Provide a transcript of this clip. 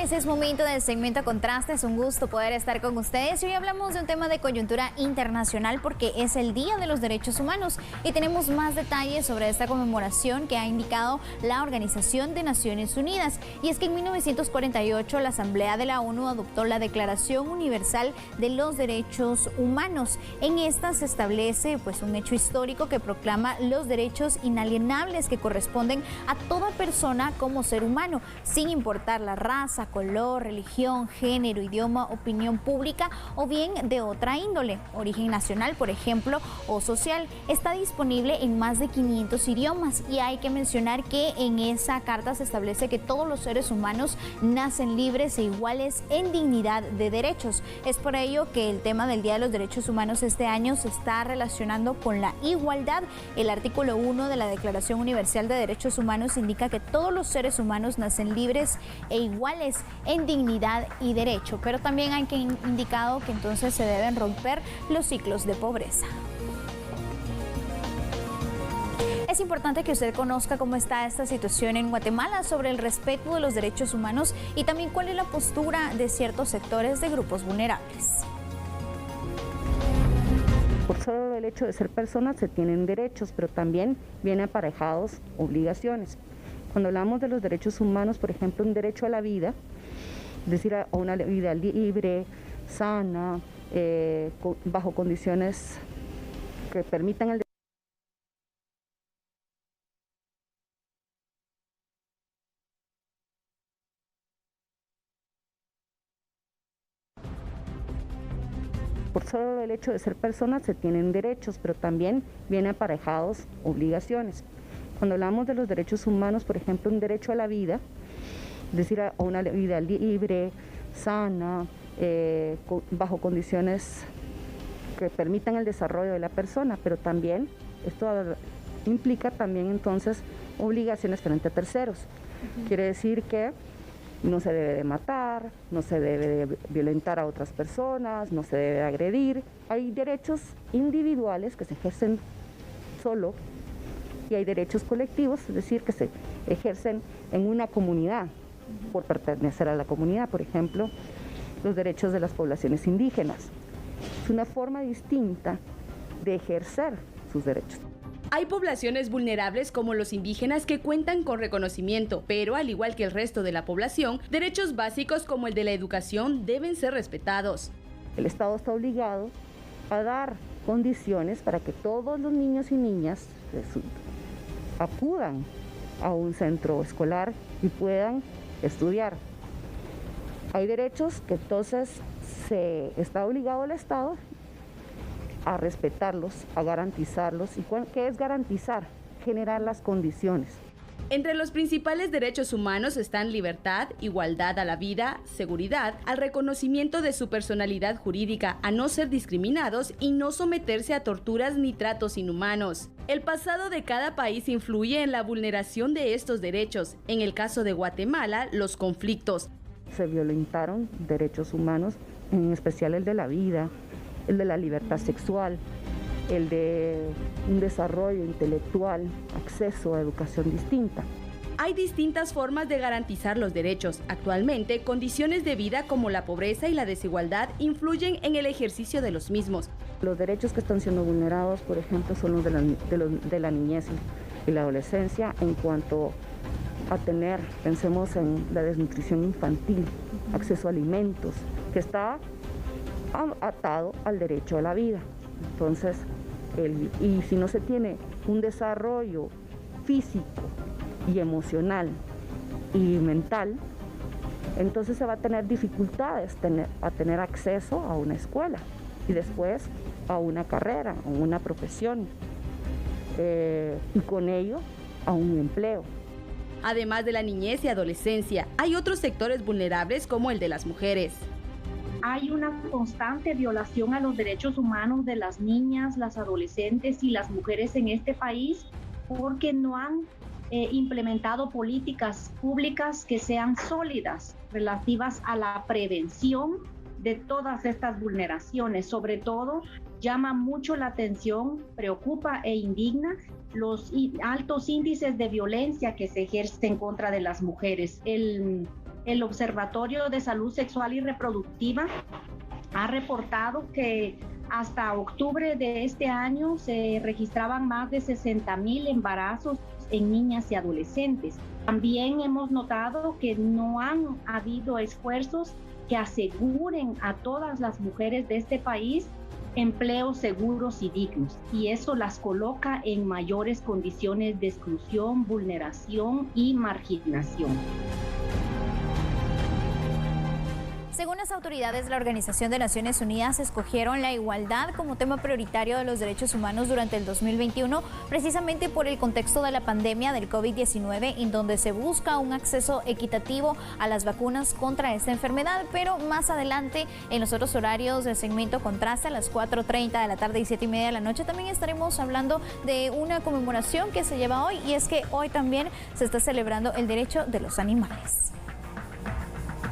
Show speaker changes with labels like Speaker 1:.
Speaker 1: tardes, es momento del segmento Contraste, es un gusto poder estar con ustedes. Hoy hablamos de un tema de coyuntura internacional porque es el Día de los Derechos Humanos y tenemos más detalles sobre esta conmemoración que ha indicado la Organización de Naciones Unidas. Y es que en 1948 la Asamblea de la ONU adoptó la Declaración Universal de los Derechos Humanos. En esta se establece un hecho histórico que proclama los derechos inalienables que corresponden a toda persona como ser humano, sin importar la raza, color, religión, género, idioma, opinión pública o bien de otra índole, origen nacional, por ejemplo, o social. Está disponible en más de 500 idiomas y hay que mencionar que en esa carta se establece que todos los seres humanos nacen libres e iguales en dignidad de derechos. Es por ello que el tema del Día de los Derechos Humanos este año se está relacionando con la igualdad. El artículo 1 de la Declaración Universal de Derechos Humanos indica que todos los seres humanos nacen libres e iguales en dignidad y derecho, pero también hay que indicado que entonces se deben romper los ciclos de pobreza. Es importante que usted conozca cómo está esta situación en Guatemala sobre el respeto de los derechos humanos y también cuál es la postura de ciertos sectores de grupos vulnerables.
Speaker 2: Por solo el hecho de ser personas se tienen derechos, pero también vienen aparejados obligaciones. Cuando hablamos de los derechos humanos, por ejemplo, un derecho a la vida, es decir, a una vida libre, sana, bajo condiciones que permitan el Por solo el hecho de ser personas se tienen derechos, pero también vienen aparejados obligaciones. Cuando hablamos de los derechos humanos, por ejemplo, un derecho a la vida, es decir, a una vida libre, sana, bajo condiciones que permitan el desarrollo de la persona, pero también esto implica también entonces obligaciones frente a terceros. Quiere decir que no se debe de matar, no se debe de violentar a otras personas, no se debe de agredir. Hay derechos individuales que se ejercen solo y hay derechos colectivos, es decir, que se ejercen en una comunidad por pertenecer a la comunidad. Por ejemplo, los derechos de las poblaciones indígenas. Es una forma distinta de ejercer sus derechos.
Speaker 3: Hay poblaciones vulnerables como los indígenas que cuentan con reconocimiento, pero al igual que el resto de la población, derechos básicos como el de la educación deben ser respetados.
Speaker 2: El Estado está obligado a dar condiciones para que todos los niños y niñas acudan a un centro escolar y puedan estudiar. Hay derechos que entonces se está obligado el Estado a respetarlos, a garantizarlos. ¿Y qué es garantizar? Generar las condiciones.
Speaker 3: Entre los principales derechos humanos están libertad, igualdad a la vida, seguridad, al reconocimiento de su personalidad jurídica, a no ser discriminados y no someterse a torturas ni tratos inhumanos. El pasado de cada país influye en la vulneración de estos derechos. En el caso de Guatemala, los conflictos.
Speaker 2: Se violentaron derechos humanos, en especial el de la vida, el de la libertad sexual, el de un desarrollo intelectual, acceso a educación distinta.
Speaker 3: Hay distintas formas de garantizar los derechos. Actualmente, condiciones de vida como la pobreza y la desigualdad influyen en el ejercicio de los mismos.
Speaker 2: Los derechos que están siendo vulnerados, por ejemplo, son los de la niñez y la adolescencia en cuanto a tener, pensemos en la desnutrición infantil, acceso a alimentos, que está atado al derecho a la vida. Entonces, y si no se tiene un desarrollo físico y emocional y mental, entonces se va a tener dificultades a tener acceso a una escuela y después a una carrera, a una profesión y con ello a un empleo.
Speaker 3: Además de la niñez y adolescencia, hay otros sectores vulnerables como el de las mujeres.
Speaker 4: Hay una constante violación a los derechos humanos de las niñas, las adolescentes y las mujeres en este país porque no han implementado políticas públicas que sean sólidas relativas a la prevención de todas estas vulneraciones. Sobre todo, llama mucho la atención, preocupa e indigna los altos índices de violencia que se ejercen contra de las mujeres. El el Observatorio de Salud Sexual y Reproductiva ha reportado que hasta octubre de este año se registraban más de 60,000 embarazos en niñas y adolescentes. También hemos notado que no han habido esfuerzos que aseguren a todas las mujeres de este país empleos seguros y dignos, y eso las coloca en mayores condiciones de exclusión, vulneración y marginación.
Speaker 1: Según las autoridades, la Organización de Naciones Unidas escogieron la igualdad como tema prioritario de los derechos humanos durante el 2021, precisamente por el contexto de la pandemia del COVID-19, en donde se busca un acceso equitativo a las vacunas contra esta enfermedad. Pero más adelante, en los otros horarios del segmento Contraste, a las 4:30 de la tarde y 7:30 de la noche, también estaremos hablando de una conmemoración que se lleva hoy, y es que hoy también se está celebrando el derecho de los animales.